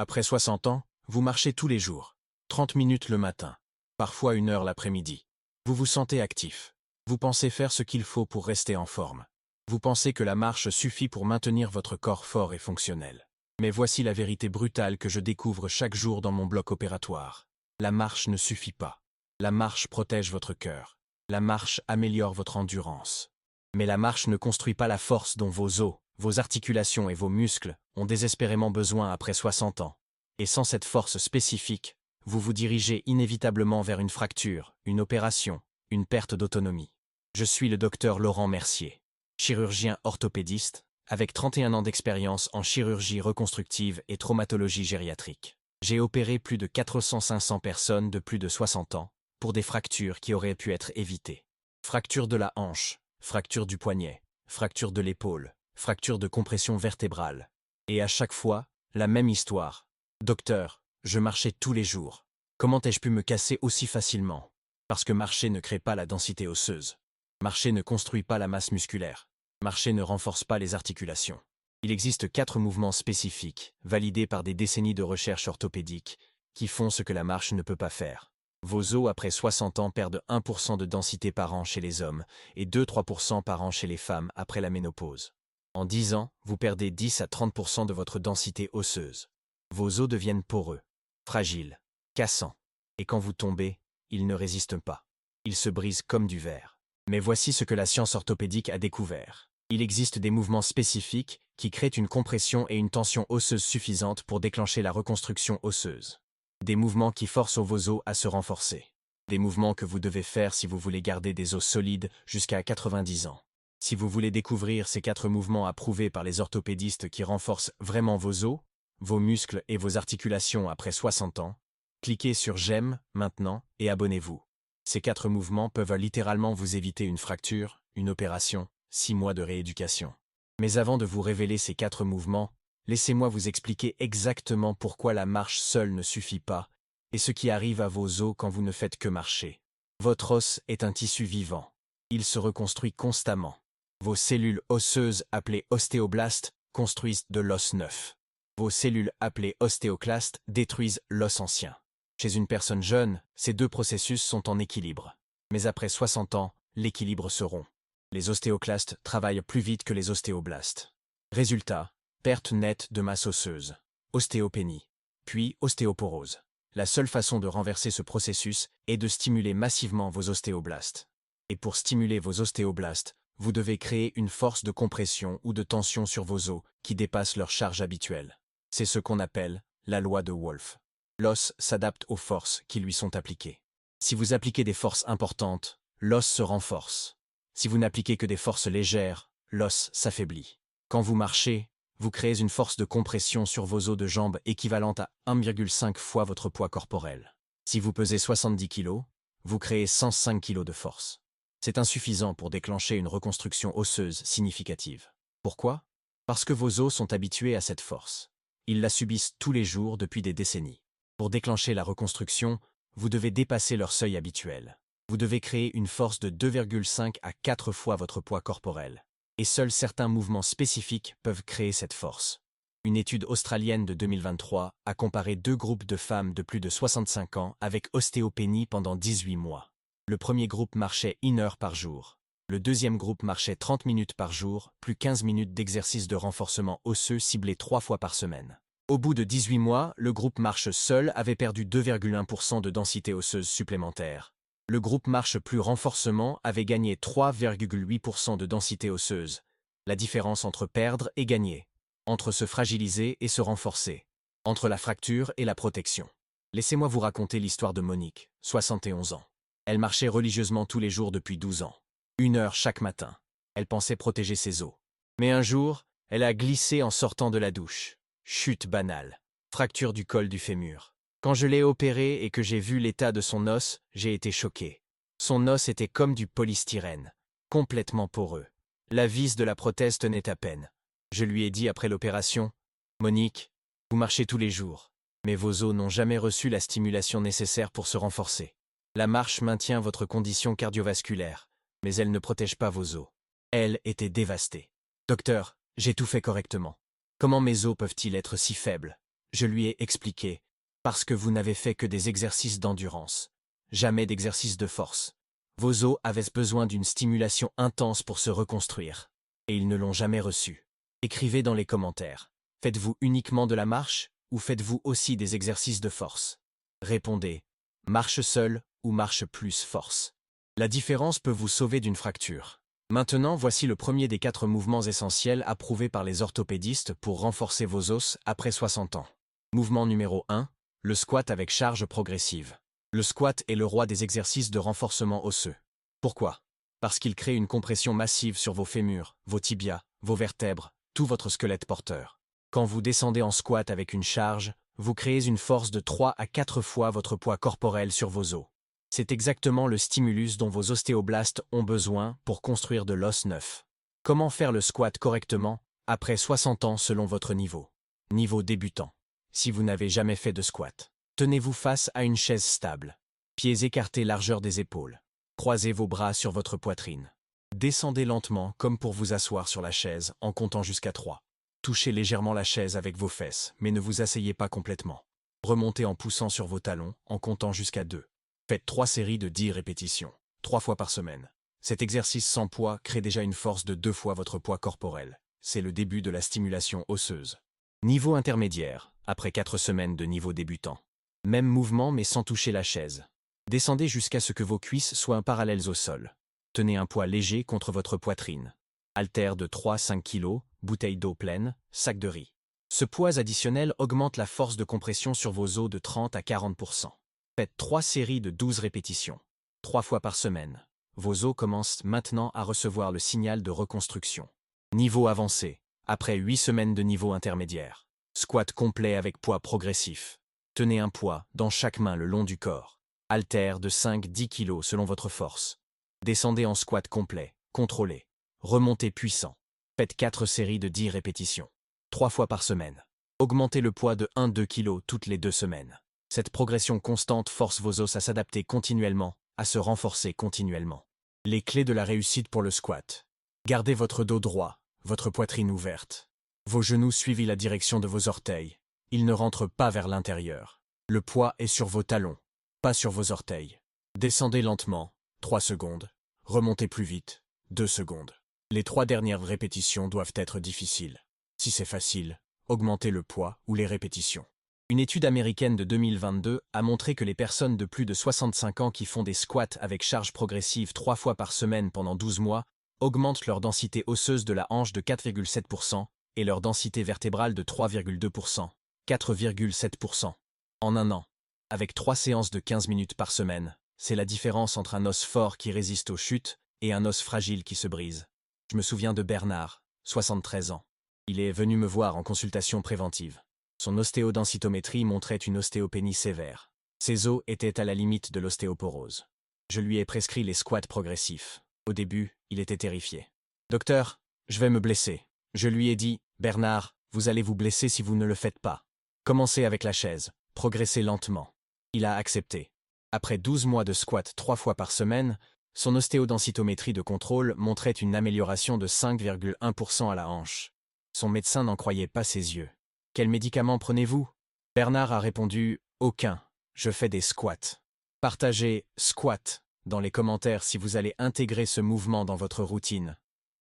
Après 60 ans, vous marchez tous les jours. 30 minutes le matin, parfois 1 heure l'après-midi. Vous vous sentez actif. Vous pensez faire ce qu'il faut pour rester en forme. Vous pensez que la marche suffit pour maintenir votre corps fort et fonctionnel. Mais voici la vérité brutale que je découvre chaque jour dans mon bloc opératoire. La marche ne suffit pas. La marche protège votre cœur. La marche améliore votre endurance. Mais la marche ne construit pas la force dont vos os, vos articulations et vos muscles ont désespérément besoin après 60 ans. Et sans cette force spécifique, vous vous dirigez inévitablement vers une fracture, une opération, une perte d'autonomie. Je suis le docteur Laurent Mercier, chirurgien orthopédiste, avec 31 ans d'expérience en chirurgie reconstructive et traumatologie gériatrique. J'ai opéré plus de 400-500 personnes de plus de 60 ans pour des fractures qui auraient pu être évitées. Fracture de la hanche, fracture du poignet, fracture de l'épaule, fracture de compression vertébrale. Et à chaque fois, la même histoire. Docteur, je marchais tous les jours. Comment ai-je pu me casser aussi facilement? Parce que marcher ne crée pas la densité osseuse. Marcher ne construit pas la masse musculaire. Marcher ne renforce pas les articulations. Il existe 4 mouvements spécifiques, validés par des décennies de recherche orthopédique, qui font ce que la marche ne peut pas faire. Vos os après 60 ans perdent 1% de densité par an chez les hommes et 2-3% par an chez les femmes après la ménopause. En 10 ans, vous perdez 10 à 30% de votre densité osseuse. Vos os deviennent poreux, fragiles, cassants. Et quand vous tombez, ils ne résistent pas. Ils se brisent comme du verre. Mais voici ce que la science orthopédique a découvert. Il existe des mouvements spécifiques qui créent une compression et une tension osseuse suffisante pour déclencher la reconstruction osseuse. Des mouvements qui forcent vos os à se renforcer. Des mouvements que vous devez faire si vous voulez garder des os solides jusqu'à 90 ans. Si vous voulez découvrir ces 4 mouvements approuvés par les orthopédistes qui renforcent vraiment vos os, vos muscles et vos articulations après 60 ans, cliquez sur j'aime maintenant et abonnez-vous. Ces 4 mouvements peuvent littéralement vous éviter une fracture, une opération, 6 mois de rééducation. Mais avant de vous révéler ces 4 mouvements, laissez-moi vous expliquer exactement pourquoi la marche seule ne suffit pas et ce qui arrive à vos os quand vous ne faites que marcher. Votre os est un tissu vivant. Il se reconstruit constamment. Vos cellules osseuses appelées ostéoblastes construisent de l'os neuf. Vos cellules appelées ostéoclastes détruisent l'os ancien. Chez une personne jeune, ces 2 processus sont en équilibre. Mais après 60 ans, l'équilibre se rompt. Les ostéoclastes travaillent plus vite que les ostéoblastes. Résultat, perte nette de masse osseuse, ostéopénie, puis ostéoporose. La seule façon de renverser ce processus est de stimuler massivement vos ostéoblastes. Et pour stimuler vos ostéoblastes, vous devez créer une force de compression ou de tension sur vos os qui dépasse leur charge habituelle. C'est ce qu'on appelle la loi de Wolff. L'os s'adapte aux forces qui lui sont appliquées. Si vous appliquez des forces importantes, l'os se renforce. Si vous n'appliquez que des forces légères, l'os s'affaiblit. Quand vous marchez, vous créez une force de compression sur vos os de jambes équivalente à 1,5 fois votre poids corporel. Si vous pesez 70 kg, vous créez 105 kg de force. C'est insuffisant pour déclencher une reconstruction osseuse significative. Pourquoi? Parce que vos os sont habitués à cette force. Ils la subissent tous les jours depuis des décennies. Pour déclencher la reconstruction, vous devez dépasser leur seuil habituel. Vous devez créer une force de 2,5 à 4 fois votre poids corporel. Et seuls certains mouvements spécifiques peuvent créer cette force. Une étude australienne de 2023 a comparé 2 groupes de femmes de plus de 65 ans avec ostéopénie pendant 18 mois. Le premier groupe marchait 1 heure par jour. Le deuxième groupe marchait 30 minutes par jour, plus 15 minutes d'exercice de renforcement osseux ciblé 3 fois par semaine. Au bout de 18 mois, le groupe marche seul avait perdu 2,1% de densité osseuse supplémentaire. Le groupe marche plus renforcement avait gagné 3,8% de densité osseuse. La différence entre perdre et gagner. Entre se fragiliser et se renforcer. Entre la fracture et la protection. Laissez-moi vous raconter l'histoire de Monique, 71 ans. Elle marchait religieusement tous les jours depuis 12 ans. 1 heure chaque matin. Elle pensait protéger ses os. Mais un jour, elle a glissé en sortant de la douche. Chute banale. Fracture du col du fémur. Quand je l'ai opérée et que j'ai vu l'état de son os, j'ai été choqué. Son os était comme du polystyrène, complètement poreux. La vis de la prothèse tenait à peine. Je lui ai dit après l'opération, « Monique, vous marchez tous les jours, mais vos os n'ont jamais reçu la stimulation nécessaire pour se renforcer. La marche maintient votre condition cardiovasculaire, mais elle ne protège pas vos os. » Elle était dévastée. « Docteur, j'ai tout fait correctement. Comment mes os peuvent-ils être si faibles? Je lui ai expliqué. Parce que vous n'avez fait que des exercices d'endurance. Jamais d'exercices de force. Vos os avaient besoin d'une stimulation intense pour se reconstruire. Et ils ne l'ont jamais reçu. Écrivez dans les commentaires. Faites-vous uniquement de la marche ou faites-vous aussi des exercices de force? Répondez. Marche seule ou marche plus force. La différence peut vous sauver d'une fracture. Maintenant, voici le premier des 4 mouvements essentiels approuvés par les orthopédistes pour renforcer vos os après 60 ans. Mouvement numéro 1, le squat avec charge progressive. Le squat est le roi des exercices de renforcement osseux. Pourquoi? Parce qu'il crée une compression massive sur vos fémurs, vos tibias, vos vertèbres, tout votre squelette porteur. Quand vous descendez en squat avec une charge, vous créez une force de 3 à 4 fois votre poids corporel sur vos os. C'est exactement le stimulus dont vos ostéoblastes ont besoin pour construire de l'os neuf. Comment faire le squat correctement après 60 ans selon votre niveau? Niveau débutant. Si vous n'avez jamais fait de squat, tenez-vous face à une chaise stable. Pieds écartés largeur des épaules. Croisez vos bras sur votre poitrine. Descendez lentement comme pour vous asseoir sur la chaise en comptant jusqu'à 3. Touchez légèrement la chaise avec vos fesses, mais ne vous asseyez pas complètement. Remontez en poussant sur vos talons en comptant jusqu'à 2. Faites 3 séries de 10 répétitions, 3 fois par semaine. Cet exercice sans poids crée déjà une force de 2 fois votre poids corporel. C'est le début de la stimulation osseuse. Niveau intermédiaire, après 4 semaines de niveau débutant. Même mouvement mais sans toucher la chaise. Descendez jusqu'à ce que vos cuisses soient parallèles au sol. Tenez un poids léger contre votre poitrine. Haltère de 3-5 kg, bouteille d'eau pleine, sac de riz. Ce poids additionnel augmente la force de compression sur vos os de 30 à 40%. Faites 3 séries de 12 répétitions, 3 fois par semaine. Vos os commencent maintenant à recevoir le signal de reconstruction. Niveau avancé, après 8 semaines de niveau intermédiaire. Squat complet avec poids progressif. Tenez un poids dans chaque main le long du corps. Haltère de 5-10 kg selon votre force. Descendez en squat complet, contrôlé. Remontez puissant. Faites 4 séries de 10 répétitions, 3 fois par semaine. Augmentez le poids de 1-2 kg toutes les 2 semaines. Cette progression constante force vos os à s'adapter continuellement, à se renforcer continuellement. Les clés de la réussite pour le squat. Gardez votre dos droit, votre poitrine ouverte. Vos genoux suivent la direction de vos orteils. Ils ne rentrent pas vers l'intérieur. Le poids est sur vos talons, pas sur vos orteils. Descendez lentement, 3 secondes. Remontez plus vite, 2 secondes. Les 3 dernières répétitions doivent être difficiles. Si c'est facile, augmentez le poids ou les répétitions. Une étude américaine de 2022 a montré que les personnes de plus de 65 ans qui font des squats avec charge progressive 3 fois par semaine pendant 12 mois augmentent leur densité osseuse de la hanche de 4,7% et leur densité vertébrale de 3,2%, 4,7%. En un an. Avec 3 séances de 15 minutes par semaine, c'est la différence entre un os fort qui résiste aux chutes et un os fragile qui se brise. Je me souviens de Bernard, 73 ans. Il est venu me voir en consultation préventive. Son ostéodensitométrie montrait une ostéopénie sévère. Ses os étaient à la limite de l'ostéoporose. Je lui ai prescrit les squats progressifs. Au début, il était terrifié. « Docteur, je vais me blesser. » Je lui ai dit, « Bernard, vous allez vous blesser si vous ne le faites pas. Commencez avec la chaise, progressez lentement. » Il a accepté. Après 12 mois de squat 3 fois par semaine, son ostéodensitométrie de contrôle montrait une amélioration de 5,1% à la hanche. Son médecin n'en croyait pas ses yeux. « Quel médicament prenez-vous » Bernard a répondu « Aucun, je fais des squats. » Partagez « squat » dans les commentaires si vous allez intégrer ce mouvement dans votre routine.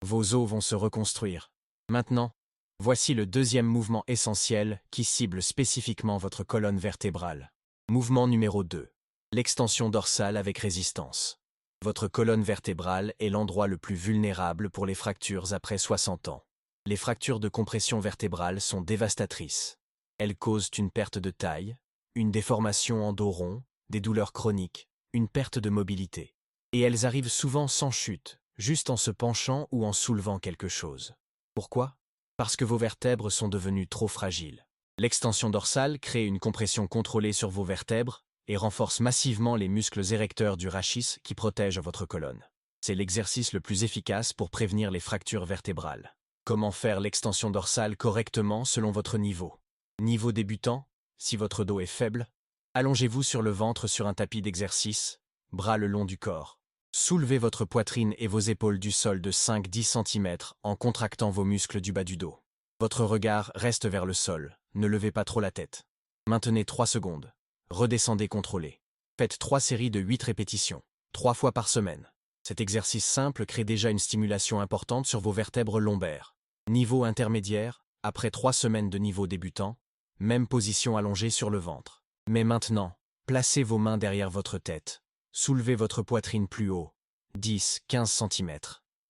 Vos os vont se reconstruire. Maintenant, voici le deuxième mouvement essentiel qui cible spécifiquement votre colonne vertébrale. Mouvement numéro 2. L'extension dorsale avec résistance. Votre colonne vertébrale est l'endroit le plus vulnérable pour les fractures après 60 ans. Les fractures de compression vertébrale sont dévastatrices. Elles causent une perte de taille, une déformation en dos rond, des douleurs chroniques, une perte de mobilité. Et elles arrivent souvent sans chute, juste en se penchant ou en soulevant quelque chose. Pourquoi? Parce que vos vertèbres sont devenues trop fragiles. L'extension dorsale crée une compression contrôlée sur vos vertèbres et renforce massivement les muscles érecteurs du rachis qui protègent votre colonne. C'est l'exercice le plus efficace pour prévenir les fractures vertébrales. Comment faire l'extension dorsale correctement selon votre niveau? Niveau débutant, si votre dos est faible, allongez-vous sur le ventre sur un tapis d'exercice, bras le long du corps. Soulevez votre poitrine et vos épaules du sol de 5-10 cm en contractant vos muscles du bas du dos. Votre regard reste vers le sol, ne levez pas trop la tête. Maintenez 3 secondes. Redescendez contrôlé. Faites 3 séries de 8 répétitions, 3 fois par semaine. Cet exercice simple crée déjà une stimulation importante sur vos vertèbres lombaires. Niveau intermédiaire, après 3 semaines de niveau débutant, même position allongée sur le ventre. Mais maintenant, placez vos mains derrière votre tête. Soulevez votre poitrine plus haut, 10-15 cm.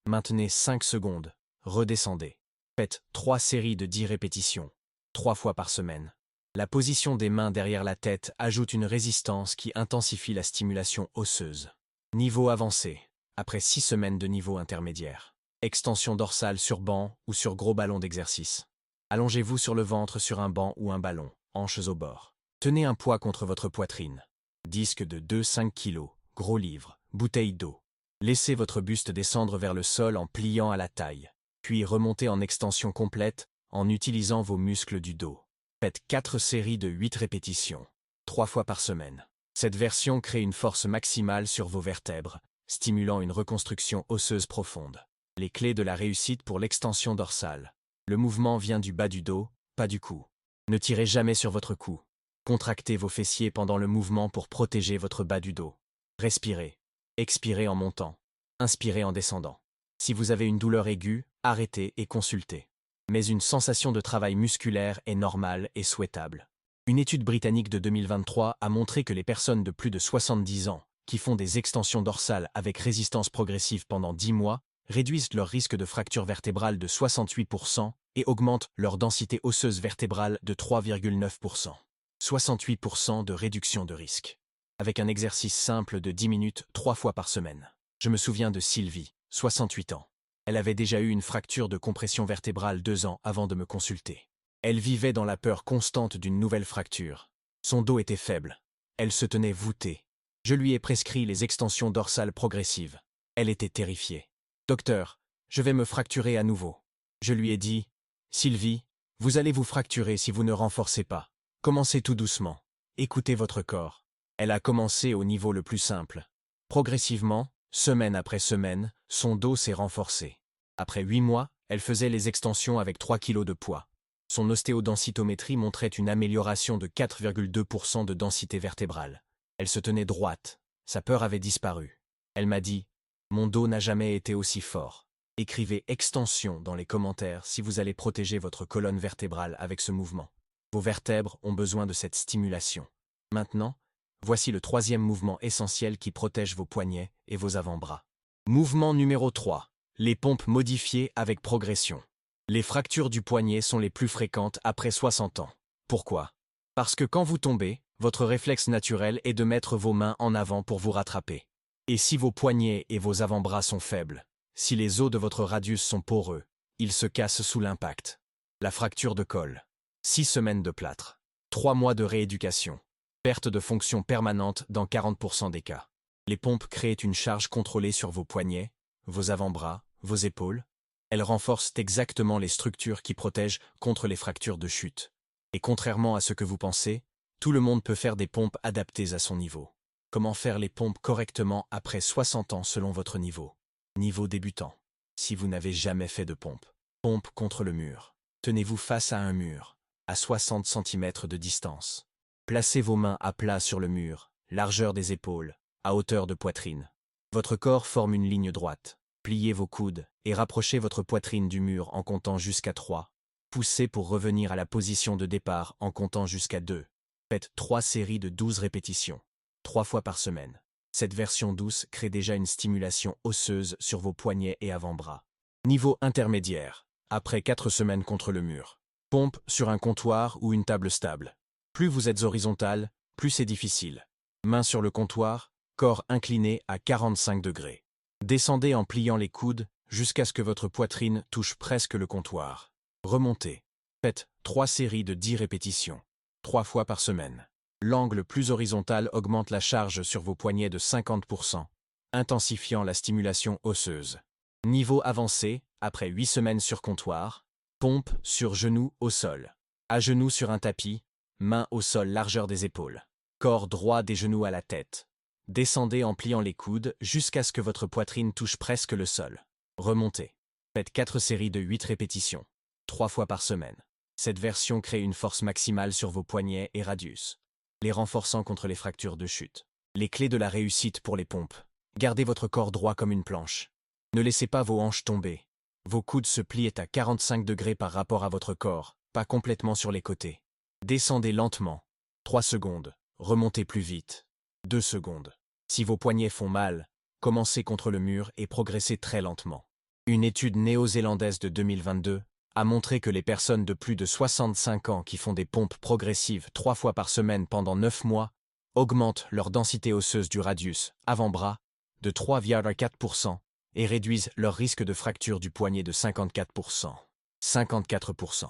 Maintenez 5 secondes. Redescendez. Faites 3 séries de 10 répétitions, 3 fois par semaine. La position des mains derrière la tête ajoute une résistance qui intensifie la stimulation osseuse. Niveau avancé, après 6 semaines de niveau intermédiaire. Extension dorsale sur banc ou sur gros ballon d'exercice. Allongez-vous sur le ventre sur un banc ou un ballon, hanches au bord. Tenez un poids contre votre poitrine. Disque de 2-5 kg, gros livre, bouteille d'eau. Laissez votre buste descendre vers le sol en pliant à la taille, puis remontez en extension complète en utilisant vos muscles du dos. Faites 4 séries de 8 répétitions, 3 fois par semaine. Cette version crée une force maximale sur vos vertèbres, stimulant une reconstruction osseuse profonde. Les clés de la réussite pour l'extension dorsale. Le mouvement vient du bas du dos, pas du cou. Ne tirez jamais sur votre cou. Contractez vos fessiers pendant le mouvement pour protéger votre bas du dos. Respirez. Expirez en montant. Inspirez en descendant. Si vous avez une douleur aiguë, arrêtez et consultez. Mais une sensation de travail musculaire est normale et souhaitable. Une étude britannique de 2023 a montré que les personnes de plus de 70 ans, qui font des extensions dorsales avec résistance progressive pendant 10 mois, réduisent leur risque de fracture vertébrale de 68% et augmentent leur densité osseuse vertébrale de 3,9%. 68% de réduction de risque. Avec un exercice simple de 10 minutes 3 fois par semaine. Je me souviens de Sylvie, 68 ans. Elle avait déjà eu une fracture de compression vertébrale 2 ans avant de me consulter. Elle vivait dans la peur constante d'une nouvelle fracture. Son dos était faible. Elle se tenait voûtée. Je lui ai prescrit les extensions dorsales progressives. Elle était terrifiée. « Docteur, je vais me fracturer à nouveau. » Je lui ai dit, « Sylvie, vous allez vous fracturer si vous ne renforcez pas. Commencez tout doucement. Écoutez votre corps. » Elle a commencé au niveau le plus simple. Progressivement, semaine après semaine, son dos s'est renforcé. Après 8 mois, elle faisait les extensions avec 3 kg de poids. Son ostéodensitométrie montrait une amélioration de 4,2% de densité vertébrale. Elle se tenait droite. Sa peur avait disparu. Elle m'a dit « Mon dos n'a jamais été aussi fort. » Écrivez extension dans les commentaires si vous allez protéger votre colonne vertébrale avec ce mouvement. Vos vertèbres ont besoin de cette stimulation. Maintenant, voici le 3e mouvement essentiel qui protège vos poignets et vos avant-bras. Mouvement numéro 3. Les pompes modifiées avec progression. Les fractures du poignet sont les plus fréquentes après 60 ans. Pourquoi? Parce que quand vous tombez, votre réflexe naturel est de mettre vos mains en avant pour vous rattraper. Et si vos poignets et vos avant-bras sont faibles, si les os de votre radius sont poreux, ils se cassent sous l'impact. La fracture de col. 6 semaines de plâtre. 3 mois de rééducation. Perte de fonction permanente dans 40% des cas. Les pompes créent une charge contrôlée sur vos poignets, vos avant-bras, vos épaules. Elles renforcent exactement les structures qui protègent contre les fractures de chute. Et contrairement à ce que vous pensez, tout le monde peut faire des pompes adaptées à son niveau. Comment faire les pompes correctement après 60 ans selon votre niveau? Niveau débutant. Si vous n'avez jamais fait de pompe. Pompe contre le mur. Tenez-vous face à un mur, à 60 cm de distance. Placez vos mains à plat sur le mur, largeur des épaules, à hauteur de poitrine. Votre corps forme une ligne droite. Pliez vos coudes et rapprochez votre poitrine du mur en comptant jusqu'à 3. Poussez pour revenir à la position de départ en comptant jusqu'à 2. Faites 3 séries de 12 répétitions, 3 fois par semaine. Cette version douce crée déjà une stimulation osseuse sur vos poignets et avant-bras. Niveau intermédiaire. Après 4 semaines contre le mur. Pompe sur un comptoir ou une table stable. Plus vous êtes horizontal, plus c'est difficile. Main sur le comptoir, corps incliné à 45 degrés. Descendez en pliant les coudes jusqu'à ce que votre poitrine touche presque le comptoir. Remontez. Faites 3 séries de 10 répétitions, 3 fois par semaine. L'angle plus horizontal augmente la charge sur vos poignets de 50%, intensifiant la stimulation osseuse. Niveau avancé, après 8 semaines sur comptoir, pompe sur genou au sol. À genoux sur un tapis, main au sol largeur des épaules. Corps droit des genoux à la tête. Descendez en pliant les coudes jusqu'à ce que votre poitrine touche presque le sol. Remontez. Faites 4 séries de 8 répétitions. 3 fois par semaine. Cette version crée une force maximale sur vos poignets et radius, les renforçant contre les fractures de chute. Les clés de la réussite pour les pompes. Gardez votre corps droit comme une planche. Ne laissez pas vos hanches tomber. Vos coudes se plient à 45 degrés par rapport à votre corps, pas complètement sur les côtés. Descendez lentement. 3 secondes. Remontez plus vite. 2 secondes. Si vos poignets font mal, commencez contre le mur et progressez très lentement. Une étude néo-zélandaise de 2022 a montré que les personnes de plus de 65 ans qui font des pompes progressives 3 fois par semaine pendant 9 mois augmentent leur densité osseuse du radius avant-bras de 3,4% et réduisent leur risque de fracture du poignet de 54%. 54%.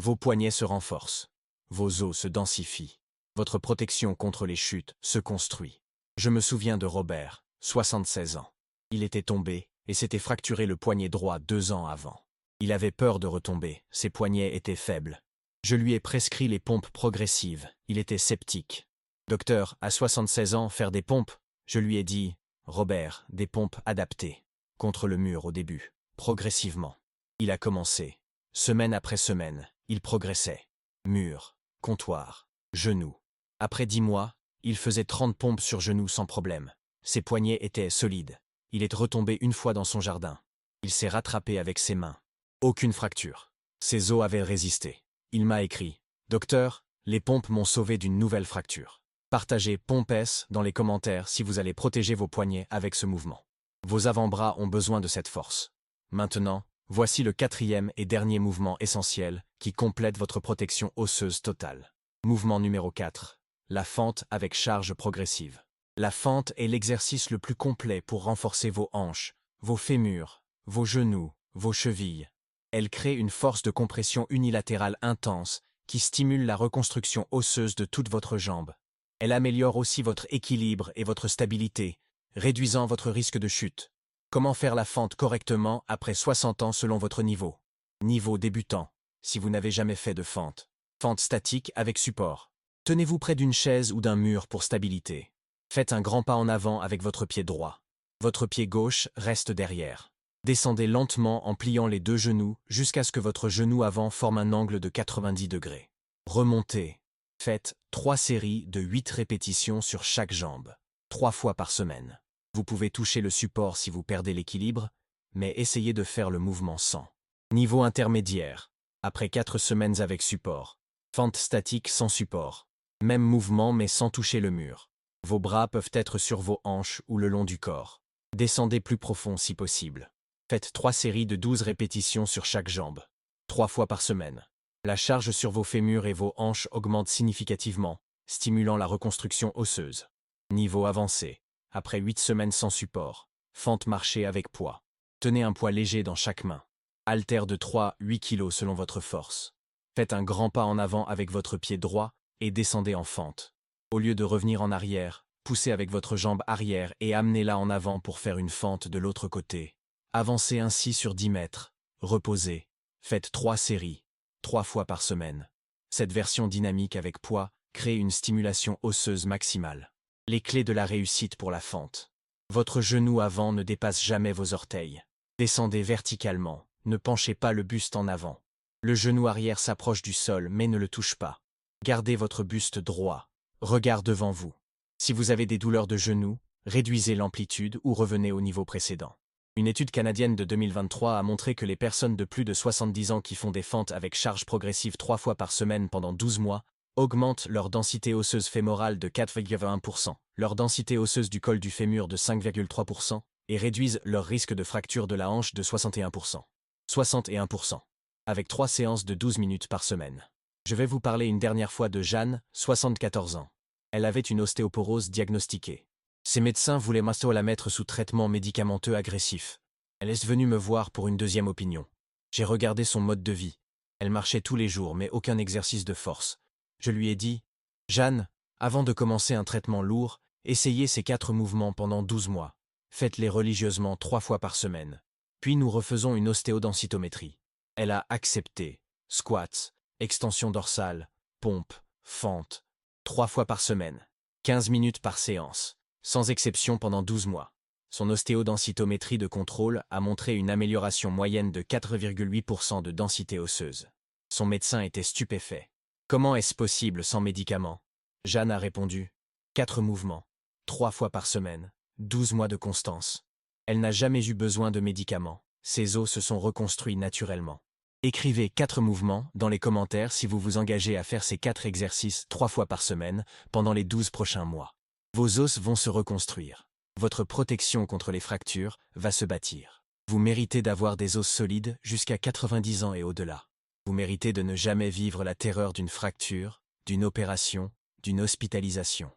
Vos poignets se renforcent. Vos os se densifient. Votre protection contre les chutes se construit. Je me souviens de Robert, 76 ans. Il était tombé et s'était fracturé le poignet droit 2 ans avant. Il avait peur de retomber, ses poignets étaient faibles. Je lui ai prescrit les pompes progressives, il était sceptique. Docteur, à 76 ans, faire des pompes? Je lui ai dit, Robert, des pompes adaptées. Contre le mur au début, progressivement. Il a commencé. Semaine après semaine, il progressait. Mur, comptoir, genou. Après 10 mois, il faisait 30 pompes sur genou sans problème. Ses poignets étaient solides. Il est retombé une fois dans son jardin. Il s'est rattrapé avec ses mains. Aucune fracture. Ses os avaient résisté. Il m'a écrit « Docteur, les pompes m'ont sauvé d'une nouvelle fracture. » Partagez Pompes dans les commentaires si vous allez protéger vos poignets avec ce mouvement. Vos avant-bras ont besoin de cette force. Maintenant, voici le 4e et dernier mouvement essentiel qui complète votre protection osseuse totale. Mouvement numéro 4. La fente avec charge progressive. La fente est l'exercice le plus complet pour renforcer vos hanches, vos fémurs, vos genoux, vos chevilles. Elle crée une force de compression unilatérale intense qui stimule la reconstruction osseuse de toute votre jambe. Elle améliore aussi votre équilibre et votre stabilité, réduisant votre risque de chute. Comment faire la fente correctement après 60 ans selon votre niveau? Niveau débutant, si vous n'avez jamais fait de fente. Fente statique avec support. Tenez-vous près d'une chaise ou d'un mur pour stabilité. Faites un grand pas en avant avec votre pied droit. Votre pied gauche reste derrière. Descendez lentement en pliant les 2 genoux jusqu'à ce que votre genou avant forme un angle de 90 degrés. Remontez. Faites 3 séries de 8 répétitions sur chaque jambe, 3 fois par semaine. Vous pouvez toucher le support si vous perdez l'équilibre, mais essayez de faire le mouvement sans. Niveau intermédiaire. Après 4 semaines avec support. Fente statique sans support. Même mouvement mais sans toucher le mur. Vos bras peuvent être sur vos hanches ou le long du corps. Descendez plus profond si possible. Faites 3 séries de 12 répétitions sur chaque jambe, 3 fois par semaine. La charge sur vos fémurs et vos hanches augmente significativement, stimulant la reconstruction osseuse. Niveau avancé. Après 8 semaines sans support. Fente marché avec poids. Tenez un poids léger dans chaque main. Haltère de 3-8 kg selon votre force. Faites un grand pas en avant avec votre pied droit et descendez en fente. Au lieu de revenir en arrière, poussez avec votre jambe arrière et amenez-la en avant pour faire une fente de l'autre côté. Avancez ainsi sur 10 mètres. Reposez. Faites 3 séries, 3 fois par semaine. Cette version dynamique avec poids crée une stimulation osseuse maximale. Les clés de la réussite pour la fente. Votre genou avant ne dépasse jamais vos orteils. Descendez verticalement, ne penchez pas le buste en avant. Le genou arrière s'approche du sol mais ne le touche pas. Gardez votre buste droit. Regard devant vous. Si vous avez des douleurs de genou, réduisez l'amplitude ou revenez au niveau précédent. Une étude canadienne de 2023 a montré que les personnes de plus de 70 ans qui font des fentes avec charge progressive 3 fois par semaine pendant 12 mois augmentent leur densité osseuse fémorale de 4,1%, leur densité osseuse du col du fémur de 5,3% et réduisent leur risque de fracture de la hanche de 61%. 61%. Avec 3 séances de 12 minutes par semaine. Je vais vous parler une dernière fois de Jeanne, 74 ans. Elle avait une ostéoporose diagnostiquée. Ses médecins voulaient la mettre sous traitement médicamenteux agressif. Elle est venue me voir pour une deuxième opinion. J'ai regardé son mode de vie. Elle marchait tous les jours, mais aucun exercice de force. Je lui ai dit, « Jeanne, avant de commencer un traitement lourd, essayez ces 4 mouvements pendant 12 mois. Faites-les religieusement 3 fois par semaine. Puis nous refaisons une ostéodensitométrie. » Elle a accepté. Squats, extension dorsale, pompe, fente. 3 fois par semaine. 15 minutes par séance. Sans exception pendant 12 mois. Son ostéodensitométrie de contrôle a montré une amélioration moyenne de 4,8% de densité osseuse. Son médecin était stupéfait. Comment est-ce possible sans médicaments? Jeanne a répondu. 4 mouvements, 3 fois par semaine, 12 mois de constance. Elle n'a jamais eu besoin de médicaments. Ses os se sont reconstruits naturellement. Écrivez 4 mouvements dans les commentaires si vous vous engagez à faire ces 4 exercices 3 fois par semaine pendant les 12 prochains mois. Vos os vont se reconstruire. Votre protection contre les fractures va se bâtir. Vous méritez d'avoir des os solides jusqu'à 90 ans et au-delà. Vous méritez de ne jamais vivre la terreur d'une fracture, d'une opération, d'une hospitalisation.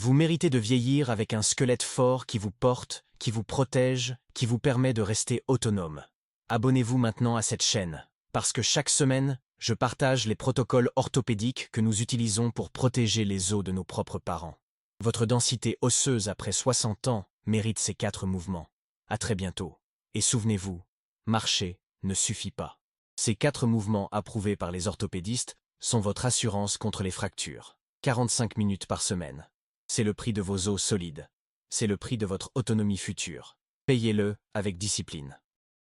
Vous méritez de vieillir avec un squelette fort qui vous porte, qui vous protège, qui vous permet de rester autonome. Abonnez-vous maintenant à cette chaîne, parce que chaque semaine, je partage les protocoles orthopédiques que nous utilisons pour protéger les os de nos propres parents. Votre densité osseuse après 60 ans mérite ces 4 mouvements. À très bientôt. Et souvenez-vous, marcher ne suffit pas. Ces 4 mouvements approuvés par les orthopédistes sont votre assurance contre les fractures. 45 minutes par semaine. C'est le prix de vos os solides. C'est le prix de votre autonomie future. Payez-le avec discipline.